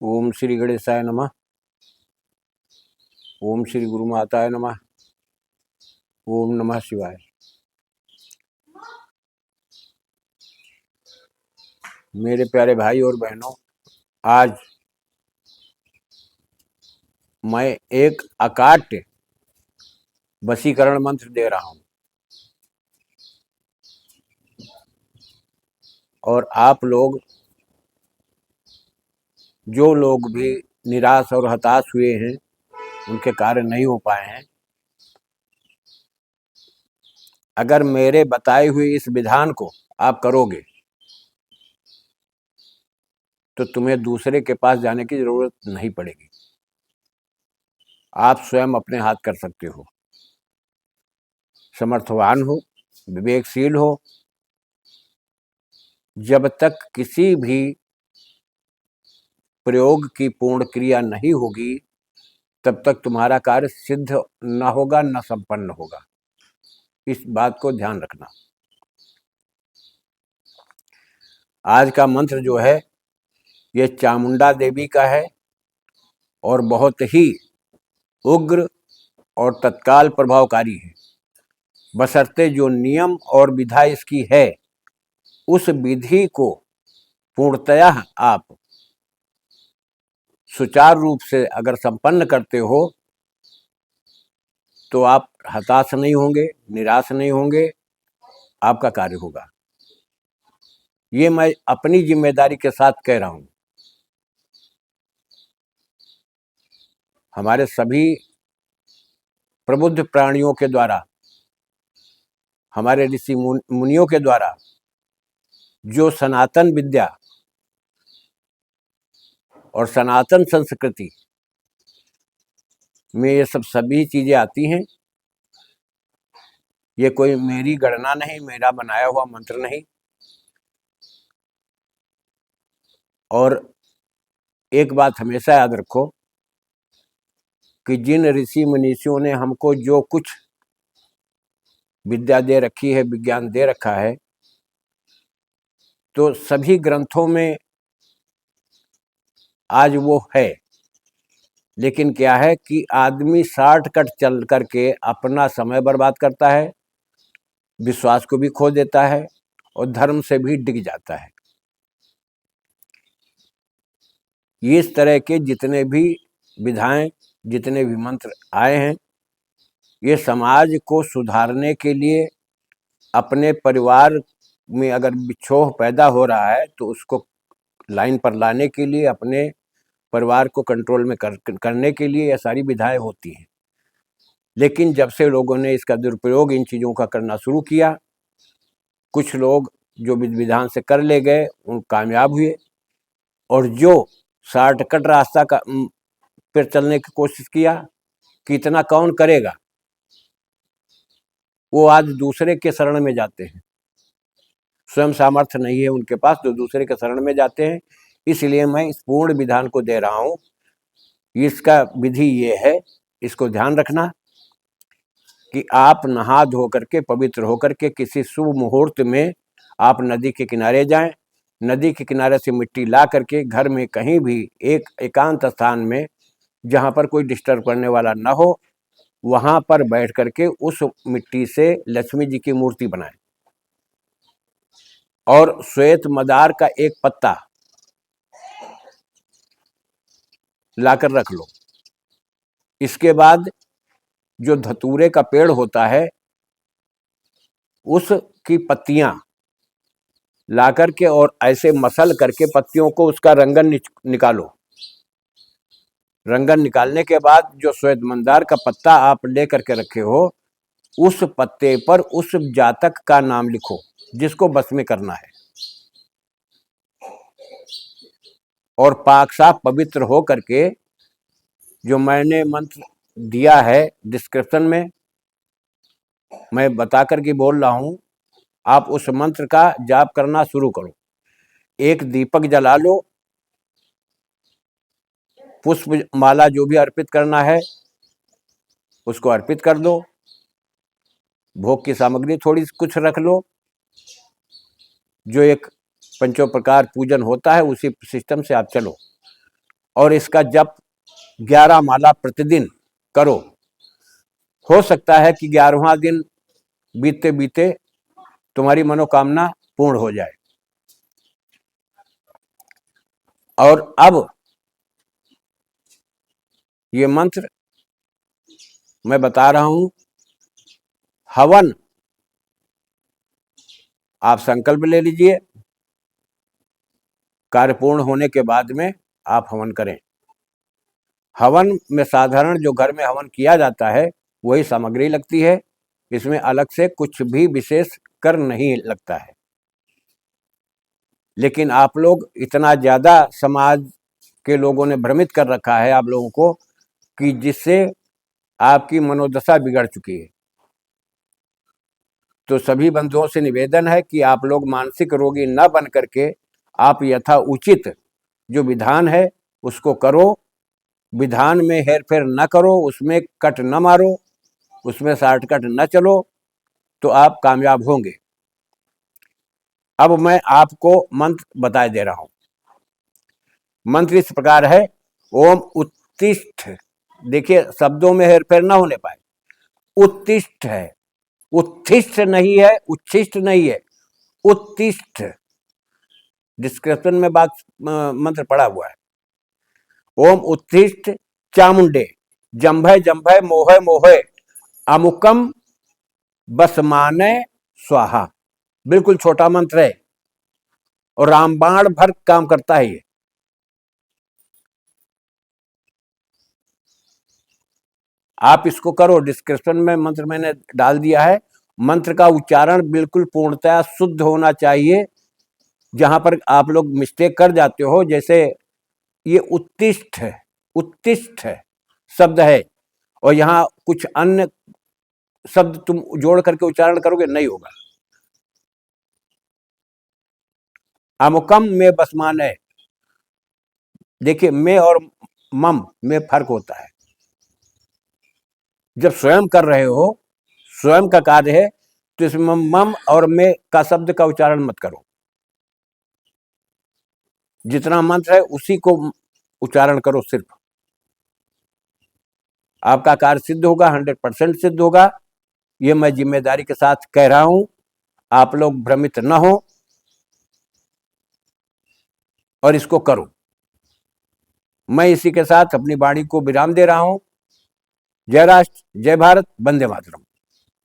ओम श्री गणेशाय नमः। ओम श्री गुरु माताय नमः। ओम नमः शिवाय। मेरे प्यारे भाई और बहनों, आज मैं एक अकाट्य वशीकरण मंत्र दे रहा हूं और आप लोग जो लोग भी निराश और हताश हुए हैं, उनके कार्य नहीं हो पाए हैं, अगर मेरे बताए हुए इस विधान को आप करोगे तो तुम्हें दूसरे के पास जाने की जरूरत नहीं पड़ेगी। आप स्वयं अपने हाथ कर सकते हो। समर्थवान हो, विवेकशील हो। जब तक किसी भी प्रयोग की पूर्ण क्रिया नहीं होगी, तब तक तुम्हारा कार्य सिद्ध न होगा, न संपन्न होगा। इस बात को ध्यान रखना। आज का मंत्र जो है, ये चामुंडा देवी का है और बहुत ही उग्र और तत्काल प्रभावकारी है। बशर्ते जो नियम और विधा इसकी है, उस विधि को पूर्णतः आप सुचारू रूप से अगर संपन्न करते हो तो आप हताश नहीं होंगे, निराश नहीं होंगे, आपका कार्य होगा। ये मैं अपनी जिम्मेदारी के साथ कह रहा हूं। हमारे सभी प्रबुद्ध प्राणियों के द्वारा, हमारे ऋषि मुनियों के द्वारा जो सनातन विद्या और सनातन संस्कृति में ये सब सभी चीजें आती हैं, ये कोई मेरी गणना नहीं, मेरा बनाया हुआ मंत्र नहीं। और एक बात हमेशा याद रखो कि जिन ऋषि मनीषियों ने हमको जो कुछ विद्या दे रखी है, विज्ञान दे रखा है, तो सभी ग्रंथों में आज वो है। लेकिन क्या है कि आदमी शॉर्टकट चल करके अपना समय बर्बाद करता है, विश्वास को भी खो देता है और धर्म से भी डिग जाता है। इस तरह के जितने भी विधाएं, जितने भी मंत्र आए हैं, ये समाज को सुधारने के लिए, अपने परिवार में अगर बिछोह पैदा हो रहा है तो उसको लाइन पर लाने के लिए, अपने परिवार को कंट्रोल में करने के लिए ये सारी विधाएं होती हैं। लेकिन जब से लोगों ने इसका दुरुपयोग इन चीज़ों का करना शुरू किया, कुछ लोग जो विधि विधान से कर ले गए उन कामयाब हुए, और जो शॉर्टकट रास्ता का पर चलने की कोशिश किया कि इतना कौन करेगा, वो आज दूसरे के शरण में जाते हैं। स्वयं सामर्थ्य नहीं है उनके पास, तो दूसरे के शरण में जाते हैं। इसलिए मैं इस पूर्ण विधान को दे रहा हूं। इसका विधि ये है, इसको ध्यान रखना कि आप नहा धो करके, पवित्र होकर के किसी शुभ मुहूर्त में आप नदी के किनारे जाएं। नदी के किनारे से मिट्टी ला करके घर में कहीं भी एक एकांत स्थान में, जहां पर कोई डिस्टर्ब करने वाला ना हो, वहां पर बैठ करके उस मिट्टी से लक्ष्मी जी की मूर्ति बनाएं और श्वेत मदार का एक पत्ता लाकर रख लो। इसके बाद जो धतूरे का पेड़ होता है, उसकी पत्तियां ला करके और ऐसे मसल करके पत्तियों को उसका रंगन निकालो। रंगन निकालने के बाद जो श्वेत मंदार का पत्ता आप ले करके रखे हो, उस पत्ते पर उस जातक का नाम लिखो जिसको बस में करना है, और पाक साफ पवित्र हो करके, जो मैंने मंत्र दिया है डिस्क्रिप्शन में, मैं बता करके बोल रहा हूं, आप उस मंत्र का जाप करना शुरू करो। एक दीपक जला लो, पुष्प माला जो भी अर्पित करना है उसको अर्पित कर दो, भोग की सामग्री थोड़ी कुछ रख लो। जो एक पंचों प्रकार पूजन होता है उसी सिस्टम से आप चलो, और इसका जप 11 माला प्रतिदिन करो। हो सकता है कि 11वां दिन बीतते बीते तुम्हारी मनोकामना पूर्ण हो जाए। और अब ये मंत्र मैं बता रहा हूं। हवन आप संकल्प ले लीजिए, कार्य पूर्ण होने के बाद में आप हवन करें। हवन में साधारण जो घर में हवन किया जाता है वही सामग्री लगती है, इसमें अलग से कुछ भी विशेष कर नहीं लगता है। लेकिन आप लोग इतना ज़्यादा समाज के लोगों ने भ्रमित कर रखा है आप लोगों को कि जिससे आपकी मनोदशा बिगड़ चुकी है। तो सभी बंधुओं से निवेदन है कि आप लोग मानसिक रोगी न बन करके आप यथा उचित जो विधान है उसको करो। विधान में हेरफेर न करो, उसमें कट न मारो, उसमें शॉर्टकट न चलो, तो आप कामयाब होंगे। अब मैं आपको मंत्र बता दे रहा हूं। मंत्र इस प्रकार है, ओम उत्तिष्ठ। देखिए शब्दों में हेरफेर न होने पाए। उत्तिष्ठ है, उत्तिष्ठ नहीं है, उच्छिष्ट नहीं है, उत्तिष्ठ। डिस्क्रिप्शन में बात मंत्र पड़ा हुआ है। ओम उत्तिष्ठ चामुंडे जंभय जंभय मोहय मोहय अमुकम बसमाने स्वाहा। बिल्कुल छोटा मंत्र है और रामबाण भर काम करता है ये। आप इसको करो, डिस्क्रिप्शन में मंत्र मैंने डाल दिया है। मंत्र का उच्चारण बिल्कुल पूर्णतया शुद्ध होना चाहिए। जहां पर आप लोग मिस्टेक कर जाते हो, जैसे ये उत्तिष्ठ है, उत्तिष्ठ है शब्द है और यहाँ कुछ अन्य शब्द तुम जोड़ करके उच्चारण करोगे, नहीं होगा। अमुकम में बसमान है। देखिए में और मम में फर्क होता है। जब स्वयं कर रहे हो, स्वयं का कार्य है, तो इसमें मम और में का शब्द का उच्चारण मत करो। जितना मंत्र है उसी को उच्चारण करो सिर्फ। आपका कार्य सिद्ध होगा, 100% सिद्ध होगा। ये मैं जिम्मेदारी के साथ कह रहा हूं। आप लोग भ्रमित न हो और इसको करो। मैं इसी के साथ अपनी वाणी को विराम दे रहा हूं। जय राष्ट्र, जय भारत, वंदे मातरम।